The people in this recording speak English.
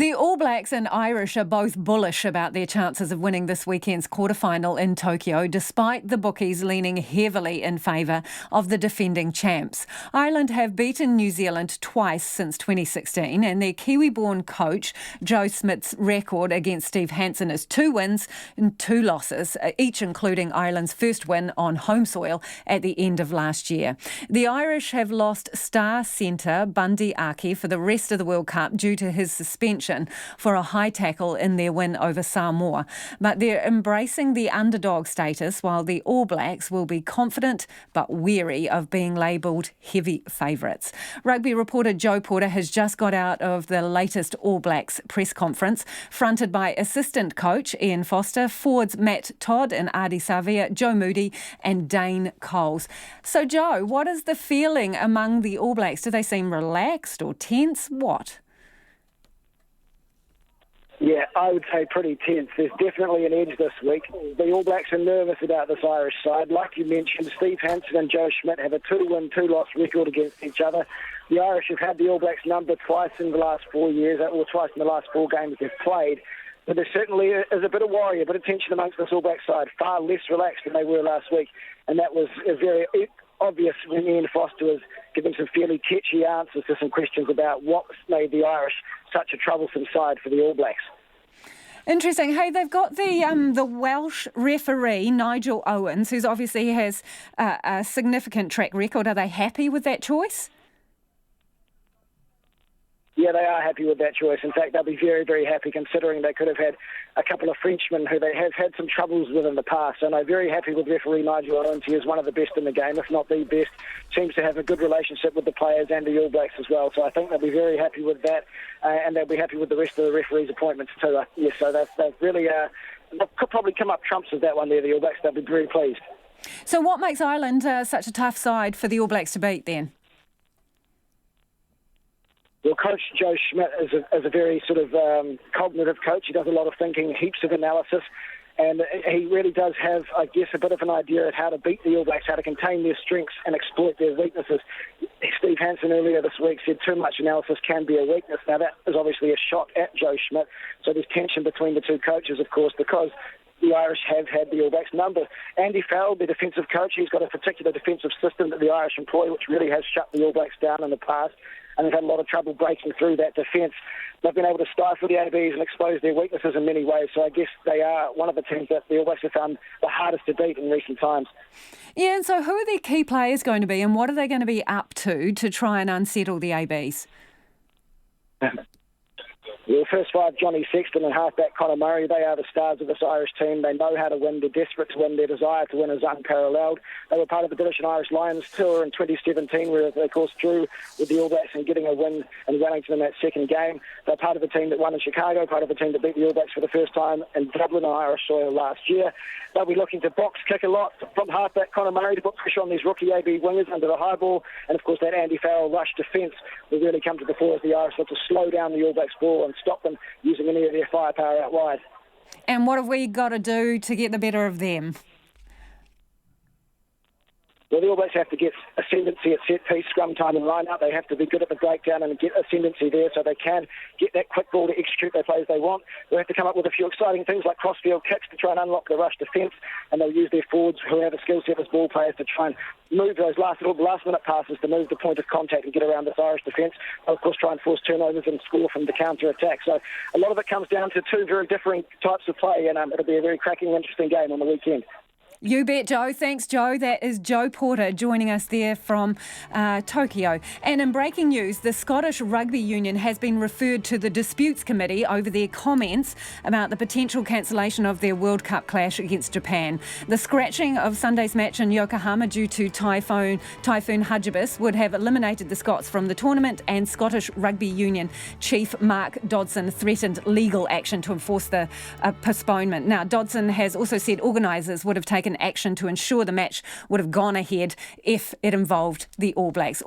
The All Blacks and Irish are both bullish about their chances of winning this weekend's quarterfinal in Tokyo, despite the bookies leaning heavily in favour of the defending champs. Ireland have beaten New Zealand twice since 2016, and their Kiwi-born coach, Joe Schmidt's record against Steve Hansen is 2 wins and 2 losses, each including Ireland's first win on home soil at the end of last year. The Irish have lost star centre Bundee Aki for the rest of the World Cup due to his suspension for a high tackle in their win over Samoa. But they're embracing the underdog status, while the All Blacks will be confident but wary of being labelled heavy favourites. Rugby reporter Joe Porter has just got out of the latest All Blacks press conference, fronted by assistant coach Ian Foster, forwards Matt Todd and Ardie Savea, Joe Moody and Dane Coles. So Joe, what is the feeling among the All Blacks? Do they seem relaxed or tense? What? Yeah, I would say pretty tense. There's definitely an edge this week. The All Blacks are nervous about this Irish side. Like you mentioned, Steve Hansen and Joe Schmidt have a 2-win, 2-loss record against each other. The Irish have had the All Blacks number twice in the last 4 years, or twice in the last 4 games they've played. But there certainly is a bit of worry, a bit of tension amongst this All Blacks side, far less relaxed than they were last week. And that was very obvious when Ian Foster was giving some fairly catchy answers to some questions about what made the Irish such a troublesome side for the All Blacks. Interesting. Hey, they've got the Welsh referee, Nigel Owens, who obviously has a significant track record. Are they happy with that choice? Yeah, they are happy with that choice. In fact, they'll be very, very happy, considering they could have had a couple of Frenchmen who they have had some troubles with in the past. And they're very happy with referee Nigel Owens. He is one of the best in the game, if not the best. Seems to have a good relationship with the players and the All Blacks as well. So I think they'll be very happy with that. And they'll be happy with the rest of the referees' appointments too. Yes, so they've really could probably come up trumps with that one there, the All Blacks. They'll be very pleased. So what makes Ireland such a tough side for the All Blacks to beat then? Well, Coach Joe Schmidt is a very sort of cognitive coach. He does a lot of thinking, heaps of analysis, and he really does have, I guess, a bit of an idea of how to beat the All Blacks, how to contain their strengths and exploit their weaknesses. Steve Hansen earlier this week said too much analysis can be a weakness. Now, that is obviously a shot at Joe Schmidt, so there's tension between the two coaches, of course, because the Irish have had the All Blacks number. Andy Farrell, the defensive coach, he's got a particular defensive system that the Irish employ, which really has shut the All Blacks down in the past, and they've had a lot of trouble breaking through that defence. They've been able to stifle the ABs and expose their weaknesses in many ways, so I guess they are one of the teams that the All Blacks have found the hardest to beat in recent times. Yeah, and so who are their key players going to be, and what are they going to be up to try and unsettle the ABs? Well, first 5, Johnny Sexton and halfback Conor Murray, they are the stars of this Irish team. They know how to win. They're desperate to win. Their desire to win is unparalleled. They were part of the British and Irish Lions tour in 2017, where they, of course, drew with the All Blacks and getting a win in Wellington in that second game. They're part of the team that won in Chicago, part of the team that beat the All Blacks for the first time in Dublin on Irish soil last year. They'll be looking to box kick a lot from halfback Conor Murray to put pressure on these rookie AB wingers under the high ball. And, of course, that Andy Farrell rush defence will really come to the fore as the Irish look to slow down the All Blacks ball and stop them using any of their firepower out wide. And what have we got to do to get the better of them? Well, the All Blacks have to get ascendancy at set-piece, scrum time and line-out. They have to be good at the breakdown and get ascendancy there so they can get that quick ball to execute their plays they want. They'll have to come up with a few exciting things like cross-field kicks to try and unlock the rush defence, and they'll use their forwards who have a skill set as ball players to try and move those last-minute passes to move the point of contact and get around this Irish defence. They'll, of course, try and force turnovers and score from the counter-attack. So a lot of it comes down to 2 very different types of play, and it'll be a very cracking, interesting game on the weekend. You bet, Joe. Thanks, Joe. That is Joe Porter joining us there from Tokyo. And in breaking news, the Scottish Rugby Union has been referred to the Disputes Committee over their comments about the potential cancellation of their World Cup clash against Japan. The scratching of Sunday's match in Yokohama due to Typhoon Hagibis would have eliminated the Scots from the tournament, and Scottish Rugby Union Chief Mark Dodson threatened legal action to enforce the postponement. Now, Dodson has also said organisers would have taken action to ensure the match would have gone ahead if it involved the All Blacks.